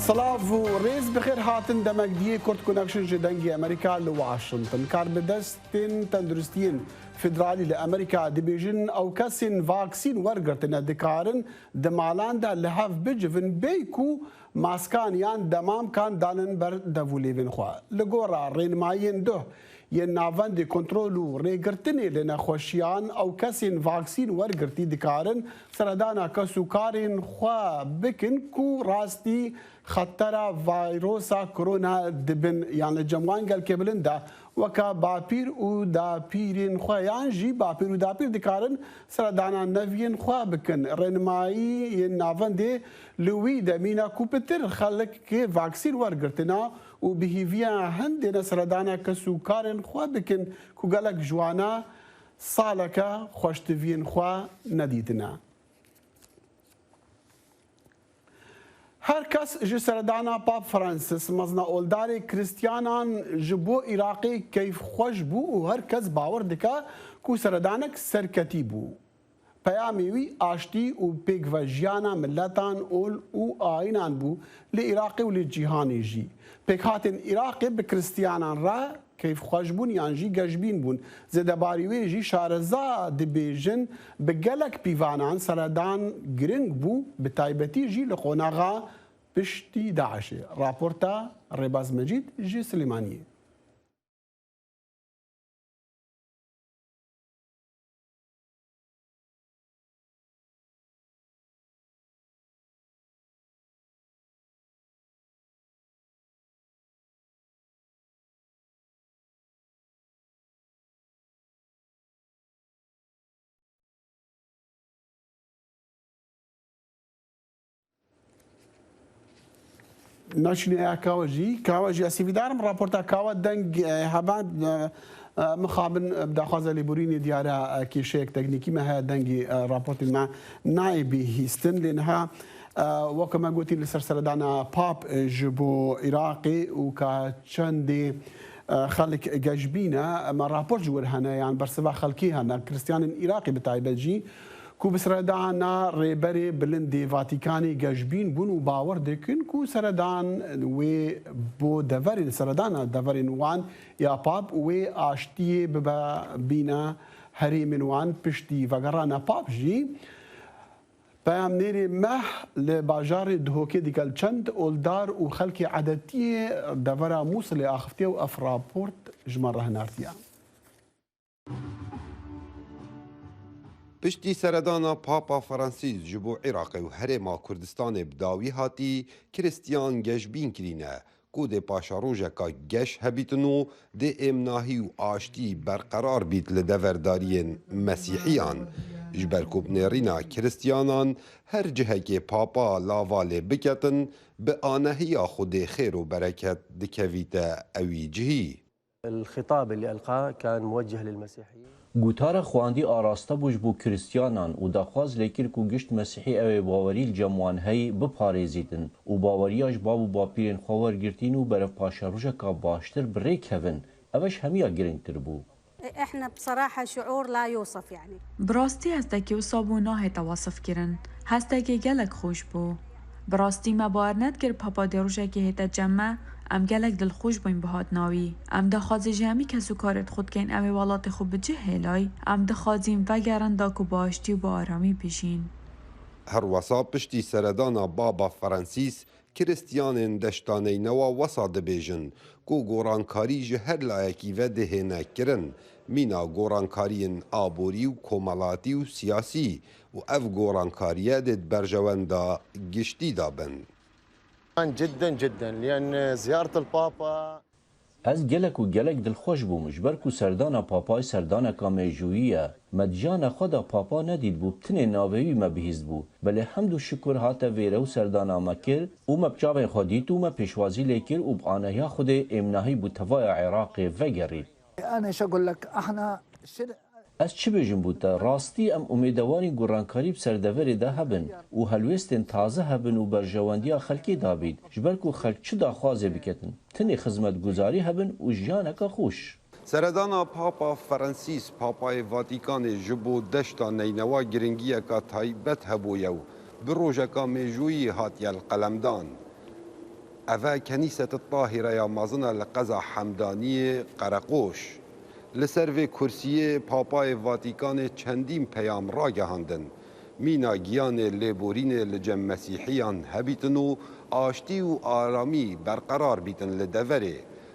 سلاف و ریز بخیر هاتن دمگدیه کرد کنکشن جدنگی امریکا لواشنطن کار به دستین تندرستین فدرالی لامریکا دبیجن او کسین واکسین ورگرتن دکارن دمالان دا لحاف بجفن بیکو ماسکانیان دمام کان دانن بر دوليفن خوا لگورا رینماین ده ین ناوند کنترول و ریگرتنی لنخوشیان او کسین واکسین ورگرتی دکارن سردانا کسو کارین خوا بکن کو راستی خطر فيروسا كورونا دبن يعني جموان قال كبلن دا وكا بابير و دابيرين خويان جي بابير و دابير دكارن سردانا نفين خوا بكن رنماي ينافن دي لوي دمينا كوبتر خلق كي فاكسين ورقرتنا و بهيفيا هندنا سردانا كسوكارن خوا بكن كو قالك جوانا صالكا خوشتفين خوا نديتنا هر کس جی سردانا پاپ فرانسیس مزنا اولدار کریستیانان جبو عراقی کیف خوش بو و هر کس باور دکا کو سردانک سرکتی بو پیامی وی آشتی و پیگ و جیانا ملتان اول و آینان بو لعراقی و لجیهانی جی پیگ هاتن عراقی بکریستیانان را کیف خوش بون یان جی گجبین بون زده باریوی جی شارزا دبیجن بگلک پیوانان سردان گرنگ بو بتایبتی جی لقوناغا پشتی داعش راپورتا رباز مجید جی سلیمانی نشني كاوجي اسيفيدارم رابورتا كاوا دنج هبان مخابن بدا خوازه ليبوريني ديارا كيشيك تكنيكي ما هي دنج رابورت مع نائبي هيستن لانها وكما قلت لسرسردانا باب جبو عراقي وكاتشندي خلق جاجبينا ما رابورت جور هنا يعني برسبا خلقي هنا كريستيان عراقي بتايبجي کو بسردانا ریبری بلندی واتیکانی گجبین بون و باور دکن کو سردان و بو دورین سردانا دورین وان یا پاپ و آشتی ببا بینا هری من وان پشتی وگرانا پاپ جی پیام نیری مه لباجار دهوکی دیگل چند اولدار و خلق عدتی دورا موصل آخفتی و افراپورت جمار رهنارتیا پشتی سردانا پاپا فرانسیس جبو عراق و هرما کردستان بداوی هاتی کریستیان گشبین کرینه کود پاشاروژه که گش هبیتنو ده امناهی و آشتی برقرار بیت لدورداری مسیحیان جبر کوبنرینا کریستیانان هر جهه که پاپا لاواله بکتن به آنهی خود خیر و برکت دکویت اوی جهی الخطاب اللي ألقاه كان موجه للمسيحيين گوتار خواندی آراسته بوش بو کریستیانان و دخواز لیکر کو گشت مسیحی او باوری الجموان هی بپارێزیدن و باوریاش بابو باپیرین خواور گرتین و برف پاشاروژه که باشتر بریک هفن اوش همیا گرنگتر بو احنا بصراحة شعور لا يوصف يعني براستی هستکی و صابو ناه تواصف کرن هستکی گلک خوش بو براستی ما بارنت گر پاپا دروژه که هتا جمع ام گلک دل خوش بوین بهاد ناوی ام دخوازی جمعی کسو کارت خود کن اوی والات خوب بجه هلای ام دخوازیم وگرن داکو باشتی و با آرامی پیشین هر وسا پشتی سردانا بابا فرانسیس کریستیانین دشتانه نوا وسا دبیجن کو گورانکاری جه هر لایکی و دهنه کرن مینا گورانکارین آبوری و کومالاتی و سیاسی و اف گورانکاریه دید برجواندا گشتی دابن جدا جدا لأن زيارة البابا از گلک و گلک دلخوش بوم جبر کو سردانا پاپای سردانا کامیجویه مدجان خدا پاپا ندید بو بتنه ناوی ما بهیز بو بله حمد و شکر هاتا ویره و سردانا مکر او مبجاوه خودیت و ما پیشوازی لیکر و بانهیا خود امناهی بو توای عراق وگرید انا ايش اقول لك احنا از چی بجم بوده راستی ام امیدوانی گرانکاری بسردوری ده هبن و هلوستین تازه هبن و برجواندیا خلکی دابید جبر کو خلک چه داخوازه بکتن تنی خدمت گزاری هبن و جانکا خوش سردانا پاپا فرانسیس پاپای واتیکان جبو دشتا نینوا گرنگیه که تایبت هبویو بروژه که میجویی هاتیل قلمدان أفا كنيسة الطاهرة يا مازنا لقزا حمدانية قرقوش لسر كرسي باباي فاتيكان چندین پیام را گهاندن مینا گیان لیبورین لجم مسیحیان هبیتن و آشتی و آرامی برقرار بیتن لدوره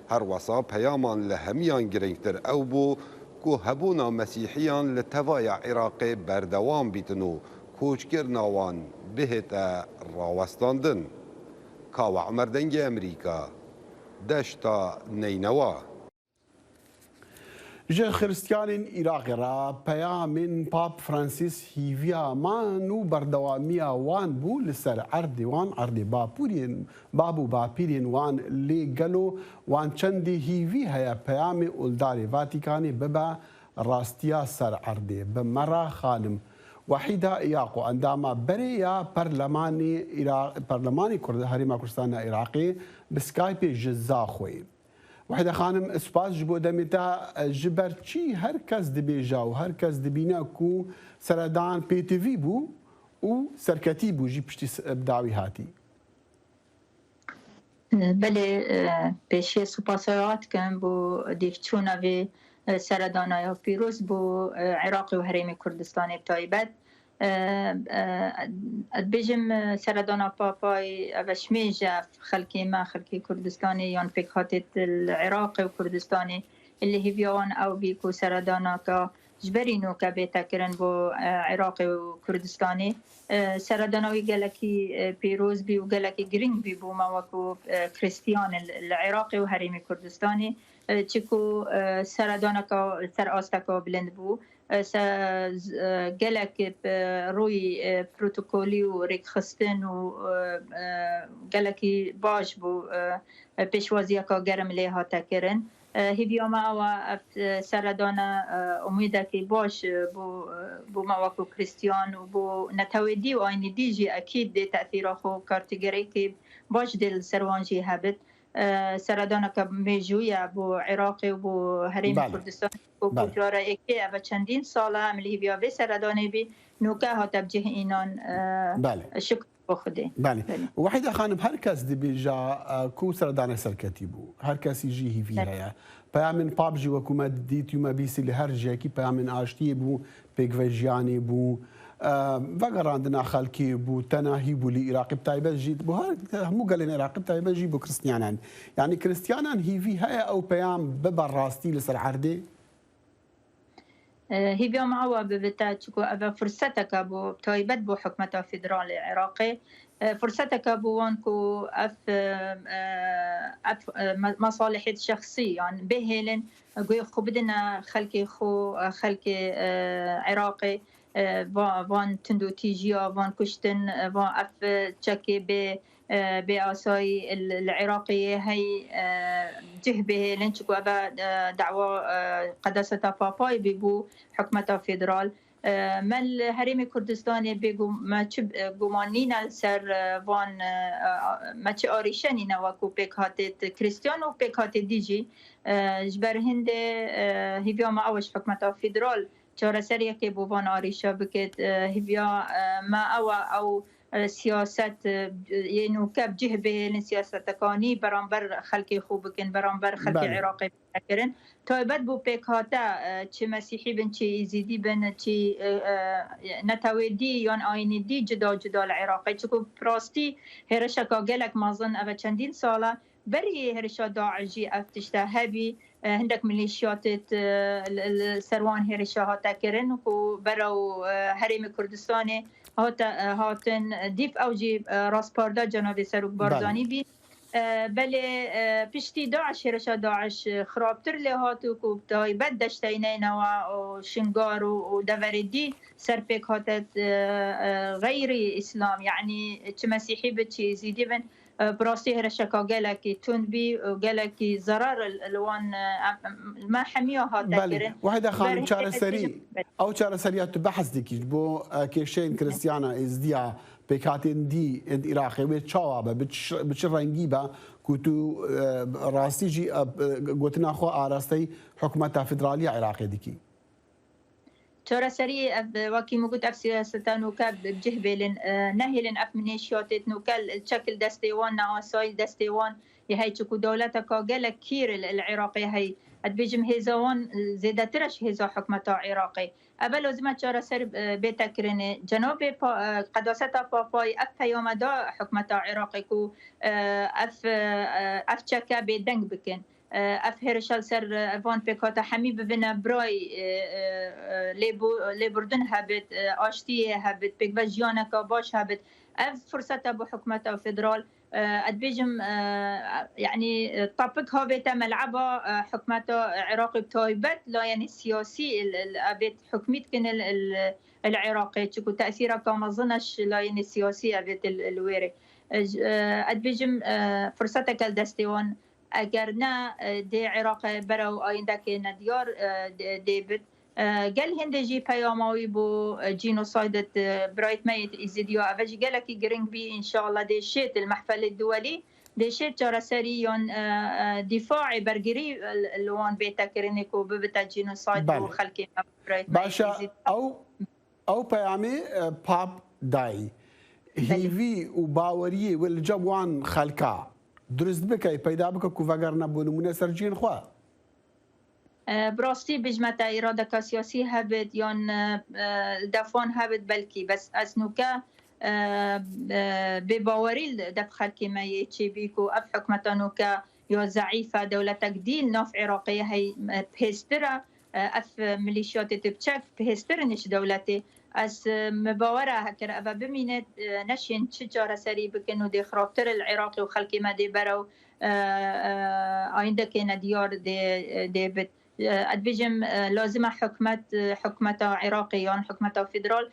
هر وصا پیامان لهمیان گرنگتر او بو که هبونا مسیحیان لتوای عراق بردوام بیتن و کوچگر ناوان بهت راوستاندن کاو عمر دنگ امریکا دشتا نینوا جه خریستیان عراق را پیام پاپ فرانسیس هیویا مان و بردوامی وان بو لسر عرض وان عرض باپورین بابو باپیرین وان لگلو وان چندی هیوی هیا پیام اولدار واتیکانی ببا راستیا سر عرض بمرا خانم وحیدا یاقو انداما بریا پرلمانی هریما کردستان عراقی بسکایپ جزا خوی وحده خانم اسپاس جبو دمیتا جبر چی هر کس دبیجا و هر کس دبینا کو سردان پی تی وی بو و سرکتی بو جی پشتی بداوی هاتی بله پیشی سپاسات کن بو دیفچونا وی سردانای پیروز بو عراق و هریم کردستان بتایبت بيجم سردانا باباي أبشميجة خلكي ما خلكي كردستاني يان فكرة العراق وكردستاني اللي هي بيان أو بيكو سردانا كا جبرينو كبيتا كرن بو عراقي وكردستاني سردانوي قالكي بيروز بي وقالكي جرين بي بو ما وكو كريستيان العراقي وهريمي كردستاني تشكو سردانا كا سر أستكا بلند بو گلک روی پروتکولی و ریخستن و گلکی باش بو پیشوازی که گرم لیها تکرن هیویا ما و سردانا امیده که باش بو مواکو کریستیان و بو نتویدی و آینی دیجی اکید دی تأثیر خو کارتگری که باش دل سروانجی هبت سردانا که میجویا بو عراقی و بو هریم کردستان و کجاره ایکی و چندین ساله عملی بیا به سردانی بی نوکه ها تبجه اینان شکر بخوده. بله. وحیده خانم هر کس دی بیجا کو سردان سرکتی بو هر کسی جی هیوی هیا پیامن پاپ جی وکومت دیت یوم بیسی لهر جاکی پیامن آشتی بو پیگوژیانی بو وقراندنا خلكي بو تناهي بو لعراق بتايبه جيت بو همو قال عراق بتايبه جي بو كريستيانان يعني كريستيانان هي في هيا او بيام ببراستي لسر عردي هي بيوم عوا ببتاتشكو أبا فرصتك بو تايبت بو حكمة فيدرالي عراقي فرصتك بو وانكو مصالح الشخصية يعني بهيلن قوي خو بدنا خلكي عراقي وان تندو تيجيا وان كشتن وان اف تشكي بآساي العراقية هي جهبه لنشكو أبا دعوة قداسة باباي بيبو حكمة فيدرال ما الهريم كردستاني بيجو ما تشب جومانينا السر وان ما تشاريشاني نواكو بيكهات كريستيان وبيكهات ديجي جبر هند هيبيا ما أوش حكمة فيدرال چاره سریه که بوان آریشا بکت هیویا ما او سیاست یه نوکب جه به سیاست کانی برانبر خلقی خوب بکن برانبر خلقی عراقی بکرن تایبت بو پیکاتا چه مسیحی بن چه ایزیدی بن چه نتویدی یان آینی دی جدا العراقی چکو پراستی هرشکا گلک مازن او چندین ساله بری هرشا داعجی افتشتا هبی هندك ميليشيات السروان هرشا هاتا كرن و برو هرم كردستاني هاتن ديف اوجي راس باردا جناب سروك بارزاني بي بله پشتی داعش هرشا داعش خرابتر لهاتو کو تایبت دشتینینا و شنگار و دوردی سرپیک هاتت غیر اسلام يعني چه مسیحی به چه زیدی بن براسي هرشكا قالك تنبي وقالك ضرر الوان ما حميوها تاكرين واحدة خانم شارع سري او شارع سريات بحث ديكي بو كيشين كريستيانا ازديا بكاتين دي العراقي بتشاوبه بتشرنجيبه كنتو راسي جي قلتنا خو اراستي حكومه فدراليه عراقيه ديكي ترى سريع وكي موجود أف سياسة نوكا بجهبلن نهلن أف منيشيات نوكا الشكل دستيوان نعاساي دستيوان يهي تشكو دولتك قال كير العراقي هي أدبيجم هزوان زيادة ترش هزو حكمة عراقي أبل لازم ترى سر بتكرن جنوب قداسة باباي أف يوم دا حكمة عراقي كو أف شكا بدنج بكن اف هرشال سر فان بيكاتا حمي ببنا براي لبردن هبت اشتي هبت بيك جيانكا باش هبت اف فرصة ابو حكمة فدرال ادبيجم يعني طابق هابت ملعبة حكمة عراقي بتايبت لا يعني سياسي ابيت حكميت كن العراقي تشكو تاثيرها كمظنش لا يعني سياسي ابيت الويري ادبيجم فرصتك الدستيون اگرنا دی عراق برو آینده که ندیار دیبد گل هندجی پیاماوی بو جینوساید برایت میت ازیدیو اوجی گلکی گرینگ بی انشاءالله دی شیت المحفل الدولي دی شیت جارسری یون دفاع برگری الوان بیتا کرنیکو ببتا جینوساید و خلقی برایت باشا او پیامی پاپ دای هیوی و باوری والجوان خلقا درست بکەی پەیدا بکە کوڤەگەر نەبوو نمونە سەرجین خوا براستی بجمەتە ئیرادەکە سیاسی هەبێت یان دەفان هەبێت بەلکی بەس ئەس نوکە بێباوەری دەف خەلکیمەیە چێبیک و ئەف حکومەتە نوکە یا زەعیفە دەولەتەک دیل ناف عێراقی هەی پێسترە ئەف ملیشیاتێت بچەک پێسترنش دەولەتێ از مباوره هکر اوا ببینید نشین چه جاره سری بکن و دی خرابتر العراقی و خلقی ما دی برو آینده که ندیار دی بد ادبیجم لازم حکمت عراقیان حکمت فدرال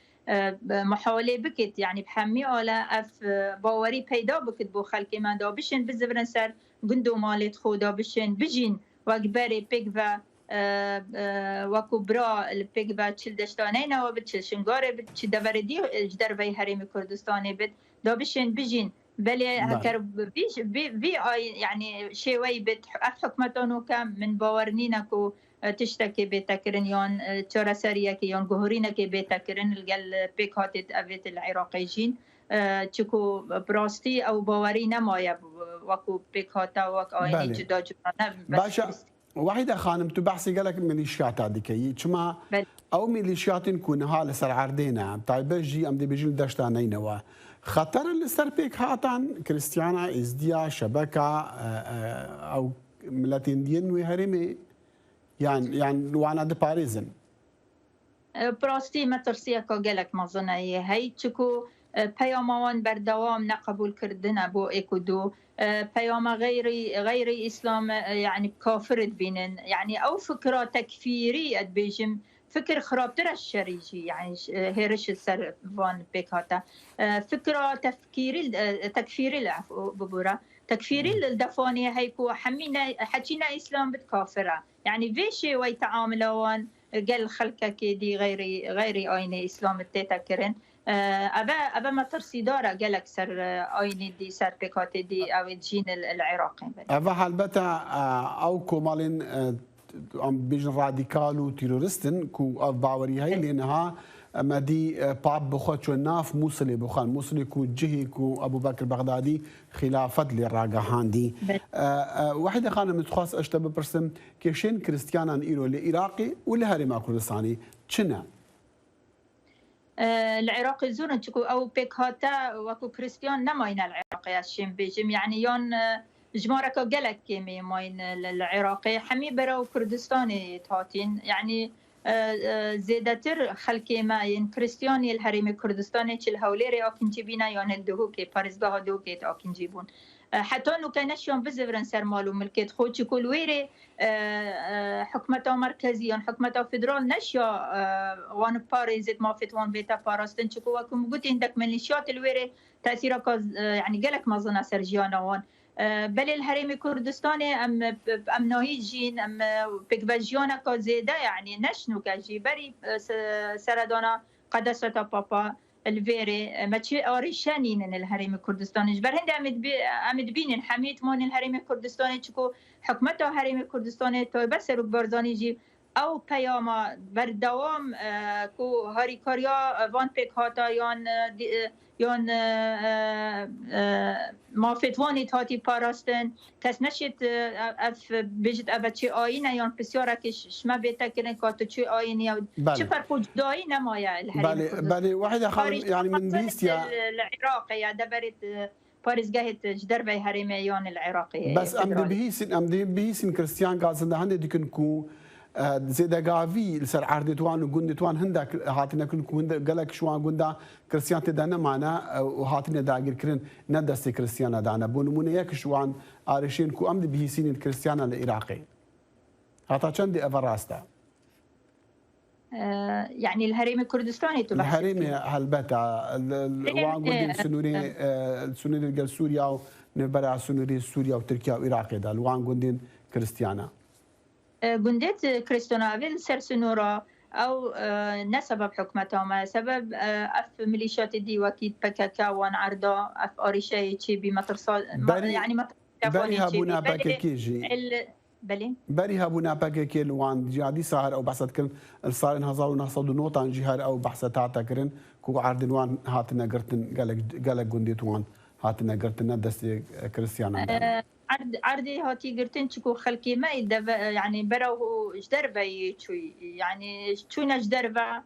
محاوله بکت يعني بحمي على اف باوري پیدا بکت بو خلقی ما دا بشن بزبرن سر گندو مالت خودا بشن بجین وگبری پیک و وەکو برا پێک بە چل دەشتانەینەوە بچ شنگارێ بچ دەڤەردی دەربەی هەرێمی کوردستانی بێت دا بشێن بژین بەلێ هەکەر یعنی شێوەی بێت ئەف حکومەتانوکە من باوەڕ نینە و تشتێکی بێتەکردن یان چارەسەریەکی یان گوهورینەکی بێتەکردن لەگەل پێک هاتێت ئەوێت العێراقی ژین چکو براستی ئەو باوەری نەمایە وەکو پێک هاتە وەک ئاینی جودا جوانە وحيدة خانم تو بحثي قالك ميليشيات هذيك شما او ميليشيات كونها لسر عردينا طيب جي ام دي بيجي دشتانينوا خطر لسر بيك هاتان كريستيانا ازديا شبكه او ملاتين دين وهرمي يعني وانا دي باريزن براستي ما ترسيه قالك مظنه هي تشكو پیاموان بردوام نقبول کردن بو اکودو پیام غیر اسلام يعني كافر بينن يعني او فكره تكفيري ادبيجم فكر خرابتر الشريجي يعني هيرش السر فان بيكاتا فكره تكفيري العفو ببورا تكفيري الدفاني هيكو حمينا حكينا اسلام بتكافره يعني في شيء ويتعاملون قال خلقك دي غير اين اسلام تتكرن أبا ما ترسي دارا قالك سر آيني دي سر بكات دي أو الجين العراقي أبا حالبتا أو كومالين بيجن راديكال وتيرورستن كو باوري هاي لأنها ما دي باب بخوت شو ناف موصلي بخان موصلي كو جهي كو أبو بكر بغدادي خلافة للراجحان دي واحدة خانة متخاص أشتبه برسم كيشين كريستيانا إيرو لإراقي ولا هرما كردستاني تشنا العراقي زورن تشكو او بيك هاتا وكو كريستيان نماين العراقي الشين بيجم يعني يون جماركا قالك كيمي ماين العراقي حمي برا وكردستاني تهاتين يعني زيادتر خلقي ما ين كريستياني الهريمي كردستاني تشل هوليري اكن جيبينا يون الدهوكي باريزبا هدوكي اكن جيبون حتى انه كانش يوم بزفرن سر مالو ملكيت خوتش كل ويري حكمته مركزيا حكمته فدرال نشيا وان باريزت ما فيت وان بيتا باراستن شكو وكم قلت عندك ميليشيات الويري تاثيرك يعني قالك ما ظن سرجيانا وان بل الهريمي كردستاني ام ناهيجين ام بيكباجيانا كزيدا يعني نشنو كاجي بري سردانا قدسة بابا الفيري ما تشي أوريشانين الهرم الكردستاني جبر هند أمد بين حميت مون الهرم الكردستاني تشكو حكمته هرم الكردستاني توي بس رب برزاني جي او پیاما بردوام کو هاریکاریا وان پیک هاتا یان مافتوانی تاتی پاراستن کس نشید اف بجد اف چه آینه یان بسیاره که شما بیتا کرن که چه آینه چه فرق جدایی نمایه الحریم بله واحدة خانم يعني من بيستيا العراقية دبرت بارزگاه جدربه هرميان العراقية بس ام دي بهيسن كريستيان قاسن هندي ديكن كو زيدا غافي لسر عردتوان وغندتوان هندك هاتنا كنكو هند قالك شوان غندا كريستيان تدانا معنا وهاتنا داغير كرن ندست كريستيان دانا بونمونه يك شوان ارشين كو ام دي بهيسن الكريستيان العراقي هاتا چند افراستا يعني الهرم الكردستاني تبحث الهرم هلبتا وان سنوري سنوري ديال سوريا ونبرع سنوري سوريا وتركيا وعراق دا وان غندين كريستيانا غندت كريستيانا سر سنورا او نسبب حكمتهم سبب اف ميليشيات الديوكيد بكاكا وان عرضا اف اريشاي تشي بمطرصال يعني مطرصال بونا باكيجي بری هبونا پاکی لوان جهادی سهر او بحثت کن الصارن 1990 جهار او بحثت هاتا کرن کو عردنوان هاتنا گرتن گلک گندیتوان هاتنا گرتن دست كريستيانا عردي هاتي گرتن چکو خلقی ما يعني برو جدربه چوي يعني چونا جدربه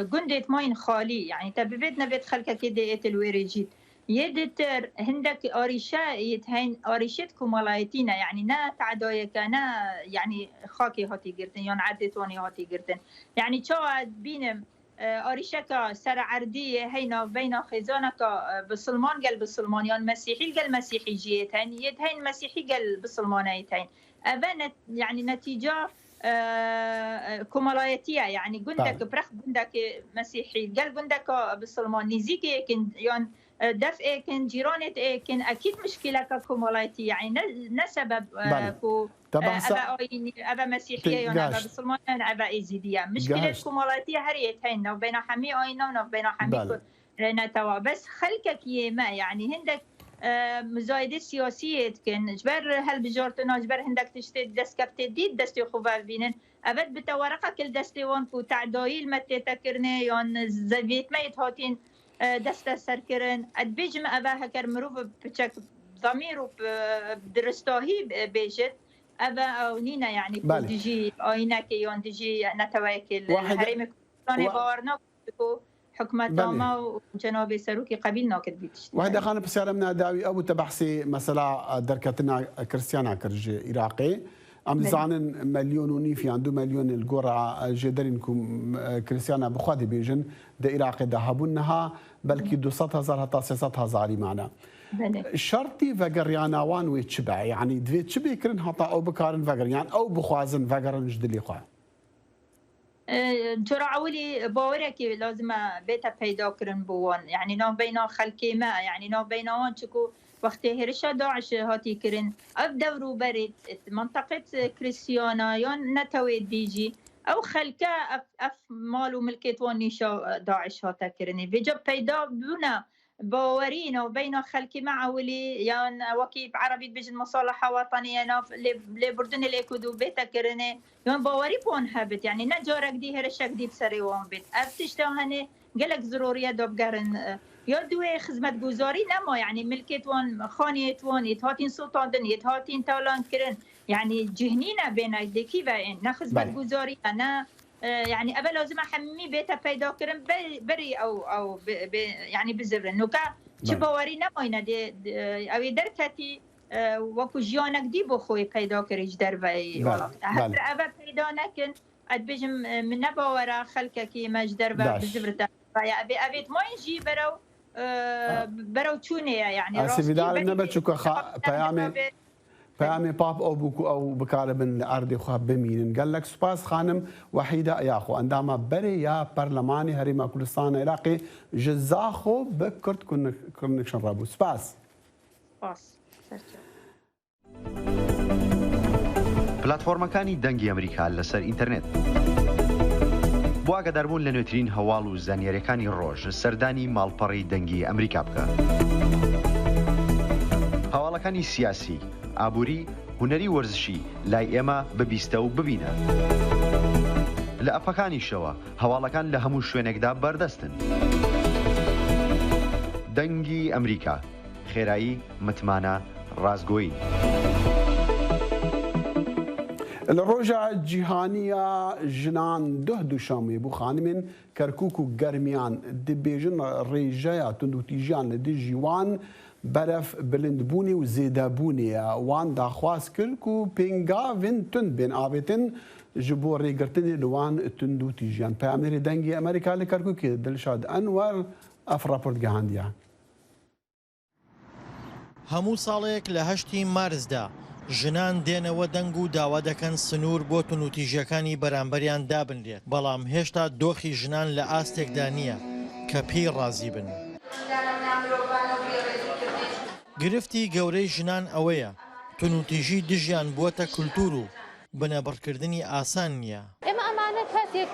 گندیت ماين خالي يعني تبيت نبيت خلقه كده الويريجيت يدتر هندك أريشة يتهين أريشة كمالايتينا يعني نا تعدايك نا يعني خاكي هاتي قرتن يعني عدتواني هاتي قرتن يعني شاهد بينم أريشة سر عردية هينا بين خزانك بسلمان قل بسلمان يعني مسيحي قل مسيحي جيتهين يتهين مسيحي قل بسلمان يتهين أبا يعني نتيجة كمالايتية يعني قندك برخ قندك مسيحي قل قندك بسلمان نزيك يعني دفع كن جيرانت كن اكيد مشكله كوماليتي يعني نسبب كو ابا مسيحيه يعني ابا بسلمان ابا ايزيديه مشكله كوماليتي هريتين وبين حمي اينا وبين حمي نتوا بس خلكك يما يعني هندك مزايده سياسيه كن جبر هل بجورتنا جبر هندك تشتي دسكبت دي دستي خوفا بينن ابد بتورقه كل دستي وان كو تعدايل متى تكرني يعني زبيت ما يتهاتين دست سرکرن ادبیجم ابا هکر مروف بچک ضمیر و درستاهی بیشت ابا او نینا يعني دیجی آینه که یون دیجی نتوایکل الحریم کردستانی بارنا کو حكمت داما وجناب سروكي قبيل ناكد بيتشت وهذا خانه بسيارة من داوي ابو تبحثي مثلا دركتنا كريستيانا كرج عراقي ام زانن مليون ونيفي عنده مليون القرعه جدرينكم كريستيانا بخادي بيجن دا عراقي ذهبونها بلكي 200,000 حتى 300,000 معنا شرطي فقريانا وان ويتشبع يعني دوي تشبي كرن حتى او بكارن فقريان او بخوازن فقرن جدلي خوا جرا عولي باوركي لازم بيتا بيدا كرن بوان يعني نو بينا خلقي ما يعني نو بينا وان تشكو وقت هرشا داعش هاتي كرن اف دورو بريد منطقة كريستيانا يون نتوي ديجي او خلقا اف مالو ملكت وانيشا داعش هاتا كرني بيجا بيدا بونا باورينا وبين خلقي مع ولي يعني وكيف عربي بيجن مصالحة وطنية ناف لبردن الإكودو بيتا كرني يعني باوري بون هابت يعني نجارك دي هرشك دي بسري وان بيت افتشتاهني قلق ضرورية دوب قرن يدوي خدمة جوزاري نما يعني ملكت وان خانيت وان يتهاتين سلطان دن يتهاتين تولان كرن يعني جهنينا بينا ديكي وين نخدمة جوزاري أنا يعني أبا لازم أحمي بيتا بيدا كرن بري أو يعني بزرن نوكا شبواري نماينا دي أو دركتي وكو جيانك دي بخوي بيدا كريج دربي ولا هفر أبا بيدا نكن أدبجم من نباورا خلقك ما جدربا بزبرتا أبيت ما يجي برو تشوني يعني راسي بدال نبتشوكا پیام پاپ او بوکو او بکار من اردی خو بمین قال لك سپاس خانم وحيده يا اخو عندما بري يا برلماني هريما كردستان العراقي جزاخو بكرت كونكشن رابو سپاس پلاتفۆرمەکانی دەنگی ئەمریکا لەسەر ئینتەرنێت بۆ ئاگاداربوون لە نوێترین هەواڵ و زانیاریەکانی ڕۆژ سەردانی ماڵپەڕی دەنگی ئەمریکا بکە. هەواڵەکانی سیاسی، ئابووری، هونەری وەرزشی لای ئێمە ببیستە و ببینە. لە ئەپەکانیشەوە هەواڵەکان لە هەموو شوێنێکدا بەردەستن. دەنگی ئەمریکا، خێرایی، متمانە، ڕازگۆیی. لە ڕۆژە جیهانیە ژنان دووشەمێ بوو خانمên کەرکووک و گەرمیان دەبێژن ڕێژەیە تونندوتیژیان لە دژی وان بەرەف بلندبوونی و زێدەبوونیە وان داخواست کرد و پێنگاوین تند بێن ئاوێتن ji bo rêgirtinê li wan tundûtîjiyan. Peyamêrê dengê Amerîka li Kerkûkê Dilşad Enwer ev raport gihandiye. هەموو ساڵێک لە 8 مارسدا ژنان دێنەوە دەنگ و داوا دەکەن سنوور بۆ تونوتیژەکانی بەرامبەریان دابنرێت بەڵام هێشتا دۆخی ژنان لە ئاستێکدا نییە کە پێی ڕازی بن. گرفتی گەورەی ژنان ئەوەیە تونوتیژی دژیان بووەتە کولتور و بنەبڕکردنی ئاسان نییە. ئێمە ئەمانە کاتێک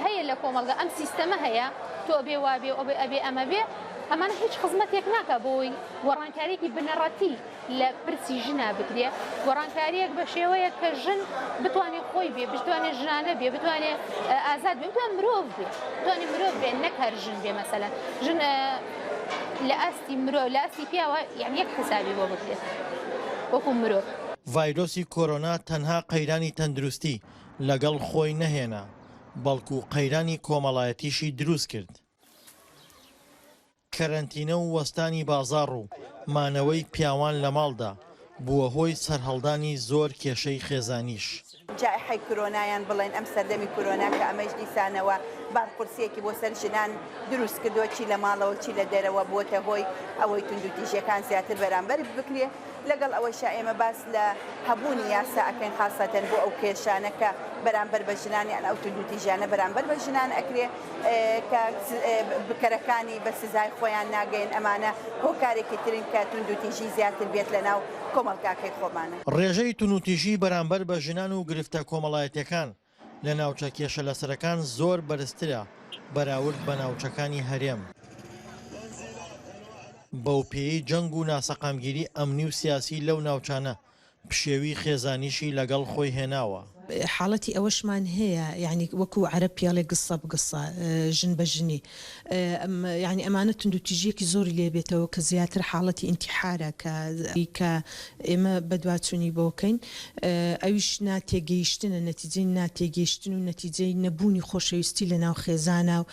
هەیە لە کۆمەلگا ئەم سیستەمە هەیە تۆ بێ وابێ ئەو بێ ئەبێ ئەمە بێ ئەمانە هیچ خزمەتێک ناکە بۆی گۆڕانکاریەکی بنەڕەتی لە پرسی ژنا بکرێ گۆڕانکاریەک بە شێوەیە کە ژن بتوانێت خۆی بێ بتوانێت ژنانە بێ بتوانێت ئازاد بێ بتوان مرۆڤ بێ بتوانێت مرۆڤ بێ نەک هەر ژن بێ مەسەلەن ژن لە ئاستی مرۆڤ لە ئاستی پیاوە یان یەک حسابی بۆ بکرێت وەکو مرۆڤ. ڤایرۆسی کۆرۆنا تەنها قەیرانی تەندروستی لەگەڵ خۆی نەهێنا بەڵکو قەیرانی کۆمەڵایەتیشی دروست کرد. کەرەنتینە و وەستانی بازاڕ و مانەوەی پیاوان لە ماڵدا بووە هۆی سەرهەڵدانی زۆر کێشەی خێزانیش. جائحەی کۆرۆنایان بڵێن ئەم سەردەمی کۆرۆنا کە ئەمەش دیسانەوە بارپرسیەکی بۆ سەر ژنان دروست کردووە چی لە ماڵەوە چی لە دەرەوە بووەتە هۆی ئەوەی توندوتیژیەکان زیاتر بەرامبەر بکرێ لەگەڵ ئەوەشا ئێمە باس لە هەبوونی یاسا ئەکەن خاستەن بۆ ئەو کێشانەکە بەرامبەر بە ژنانیان ئەو توندوتیژیانە بەرامبەر بە ژنان ئەکرێ کە بکەرەکانی بە سزای خۆیان ناگەین ئەمانە هۆکارێکی ترن کە توندوتیژی زیاتر بێت لەناو کۆمەڵگاکەی خۆمانە. ڕێژەی تونوتیژی بەرامبەر بە ژنان و گرفتە کۆمەڵایەتیەکان لە ناوچە کێشە لەسەرەکان زۆر بەرزترە بەراورد بە ناوچەکانی هەرێم. بەو پێی جەنگ و ناسەقامگیری ئەمنی و سیاسی لەو ناوچانە پشێوی خێزانیشی لەگەڵ خۆی هێناوە. حاڵەتی ئەوەشمان هەیە یعنی وەکو عەرە پیاڵێ گسە بگسە ژن بە ژنی یعنی ئەمانە توندوتیژیەکی زۆری لێبێتەوە کە زیاتر حاڵەتی ئینتیحارە کە ئێمە بەدواچوونی بۆکەین ئەویش ناتێگەیشتنە نەتیجەی ناتێگەیشتن و نەتیجەی نەبوونی خۆشەویستی لە ناو خێزانە و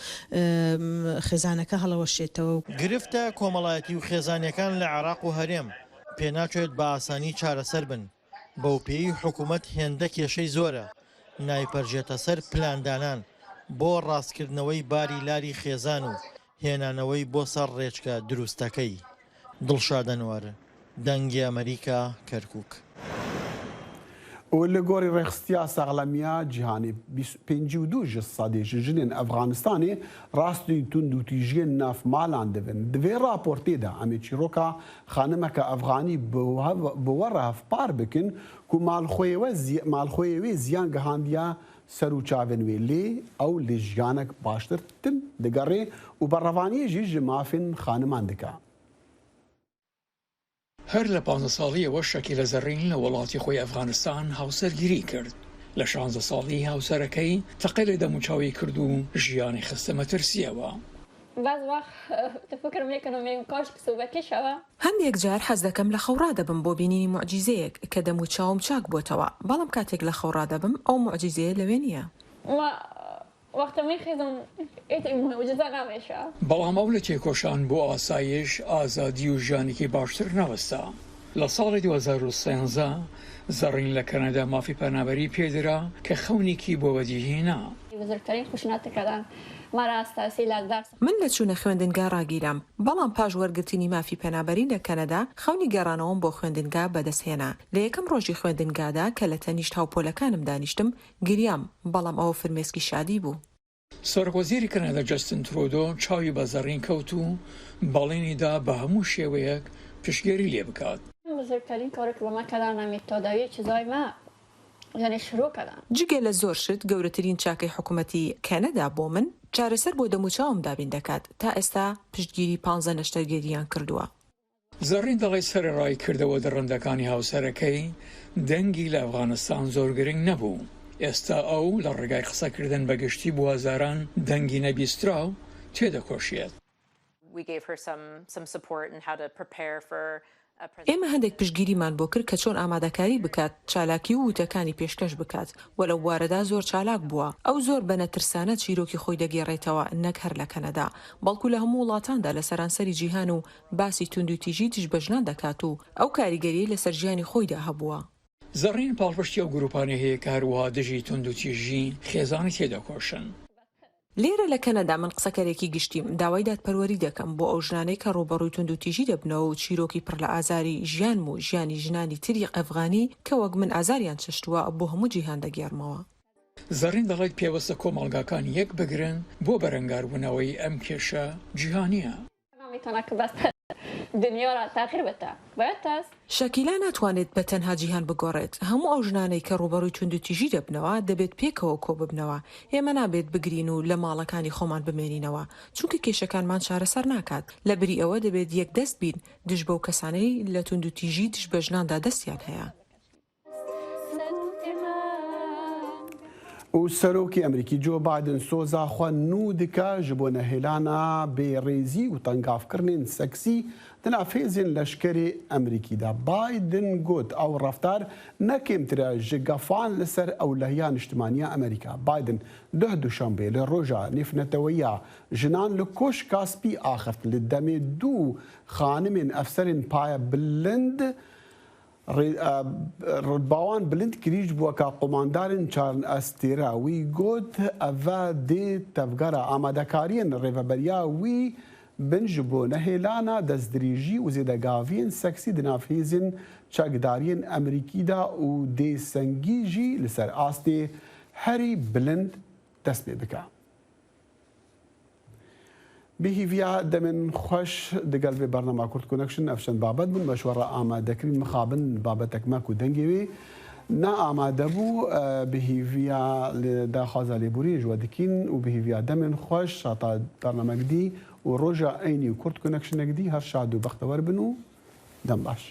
خێزانەکە هەڵەوەشێتەوە. گرفتە کۆمەڵایەتی و خێزانیەکان لە عێراق و هەرێم پێناچێت بە ئاسانی چارەسەر بن. بەو پێی حکوومەت هێندە کێشەی زۆرە نایپەرژێتە سەر پلاندانان بۆ ڕاستکردنەوەی باری لاری خێزان و هێنانەوەی بۆ سەر ڕێچکە دروستەکەی. دڵشاد ئەنوەر دەنگی ئەمریکا کەرکووک. و لە گۆری ڕێخستیا ساغڵەمیە جیهانی 52 سادێژ ژنên ئەفغانستانê ڕاستی توندوتیژiyên navmalan dibin. Di vê raportê de em çîroka xanimeke Efganî bi we re hevpar bikin ku malxweyê wê ziyan gihandiya ser û çavên wê lê ew li jiyanek baştir tim digerê û berrevaniyê jî ji mafên xaniman dike. هەر لە 15 ساڵیەوە شەکیلە زەڕین لە وڵاتی خۆی ئەفغانستان هاوسەرگیری کرد. لە 16 ساڵی هاوسەرەکەی تەقی لە دەموچاوی کرد و ژیانی خستە مەترسیەوە. هەندێک جار حەز دەکەم لە خەوڕا دەبم بۆ بینینی موعجیزەیەک کە دەموچاوم چاک بۆتەوە بەڵام کاتێک لە خەوڕا دەبم ئەو موعجیزەیە لەوێ نییە. بەڵام ئەو لە تێکۆشان بۆ ئاسایش ئازادی و ژیانێکی باشتر نەوەستا. لە ساڵی 2013 زەڕین لە کەنەدا مافی پەنابەری پێدرا کە خەونێکی بۆ بەدیهێنا. من لە چوونە خوێندنگا ڕاگیرام بەڵام پاش وەرگرتنی مافی پەنابەری لە کەنەدا خەونی گەڕانەوەم بۆ خوێندنگا بەدەستهێنا. لە یەکەم ڕۆژی خوێندنگادا کە لە تەنیشت هاوپۆلەکانم دانیشتم گریام بەڵام ئەوە فرمێسکی شادی بوو. سەرۆکوەزیری کەنەدا جەستن ترۆدۆ چاوی بە زەڕین کەوت و بەڵێنیدا بە هەموو شێوەیەک پشتگیری لێ بکات. جگە لە زۆر شت گەورەترین چاکەی حکوومەتی کەنەدا بۆ من چارەسەر بۆ دەموچاوم دابین دەکات تا ئێستا پشتگیری 15 نەشتەرگەریان کردووە. زەڕین دەڵی سەرڕای کردەوە دەڕەندەکانی هاوسەرەکەی دەنگی لە ئەفغانستان زۆر گرنگ نەبوو. ئێستا ئەو لە ڕێگای قسەکردن بەگشتی بۆ هەزاران دەنگی نەبیسترا و تێدەکۆشیێت. ئێمە هەندێک پشتگیریمان بۆ کرد کە چۆن ئامادەکاری بکات، چالاکی و وتەکانی پێشکەش بکات، وە لەو وارەدا زۆر چالاک بووە. ئەو زۆر بە نەترسانە چیرۆکی خۆی دەگێڕێتەوە، نەک هەر لە کەنەدا، بەڵکو لە هەموو وڵاتاندا لە سەرانسەری جیهان و باسی توندوتیژی تیژبەژنان دەکات و ئەو کاریگەری لەسەر ژیانی خۆیدا هەبووە. زەڕین پاڵپشتی ئەو گروپانە هەیە کە هەروەها دژی توندوتیژی خێزانی تێدەکۆشن. لێرە لە کەنەدا من قسەکەرێکی گشتیم داوای دادپەروەری دەکەم بۆ ئەو ژنانەی کە ڕۆبەڕووی توندوتیژی دەبنەوە و چیرۆکی پڕ لە ئازاری ژیان و ژیانی ژنانی تری ئەفغانی کە وەک من ئازاریان چشتووە بۆ هەموو جیهان دەگێڕمەوە. زەڕین دەڵێت پێوەستە کۆمەڵگاکان یەک بگرن بۆ بەرەنگاربوونەوەی ئەم کێشە جیهانیە. شەکیلا ناتوانێت بە تەنها جیهان بگۆڕێت. هەموو ئەو ژنانەی کە ڕوبەڕووی توندوتیژی دەبنەوە دەبێت پێکەوە کۆ ببنەوە. ئێمە نابێت بگرین و لە ماڵەکانی خۆمان بمێنینەوە، چونکە کێشەکانمان چارەسەر ناکات. لەبری ئەوە دەبێت یەک دەست بین دژ بەو کەسانەی لە توندوتیژی تیژبەژناندا دەستیان هەیە. و سەرۆکی ئەمریکی جۆ بایدن سۆزاخوا نو دکە ji بۆ نەهێلانە بێڕێزی و تەنگافکردنên سەکسی دنا فێزên لەشکرê ئەمریکیدا. بایدن گوت ئەو ڕەفتار نەکێمترە ji gefan li ser ewlehiya niştimaniya ئەمریکا. بایدن duh دوشەمبê li roja nêfnetewîya jinan li koşka spî axist li demê du xanimên efserên paya bilind ڕۆدباوان بلند کریژ بووە کە قۆماندارن چارن ئەستێرا وی گوت ئەڤە دێ تەڤگەرە ئامادەکاریên ڕێڤەبەریا وی بنج بۆ نەهێلانە دەستدرێژی و زێدەگاڤیên سەکسی di navhêzên çekdariyên ئەمریکیدا û dê sengî jî li ser astê herî bilind dest pê bike. بهیڤیا دەمێن خۆش دەگەل بێ بەرنەما کورد کۆنەکشن ئەفشەن بابەت بوون بەشوەڕە ئامادەکردن مخابن بابەتێک مەک و دەنگێوێ نا ئامادە بوو بهیڤیا داخوازە لێبووری ژوە دکین و بهیڤیا دەمێن خۆش شاتا بەرنەمەکدی و ڕۆژە ئەینی و کورد کۆنەکشنەکدی هەر شاد و بەختەوەر بن و دەم باش.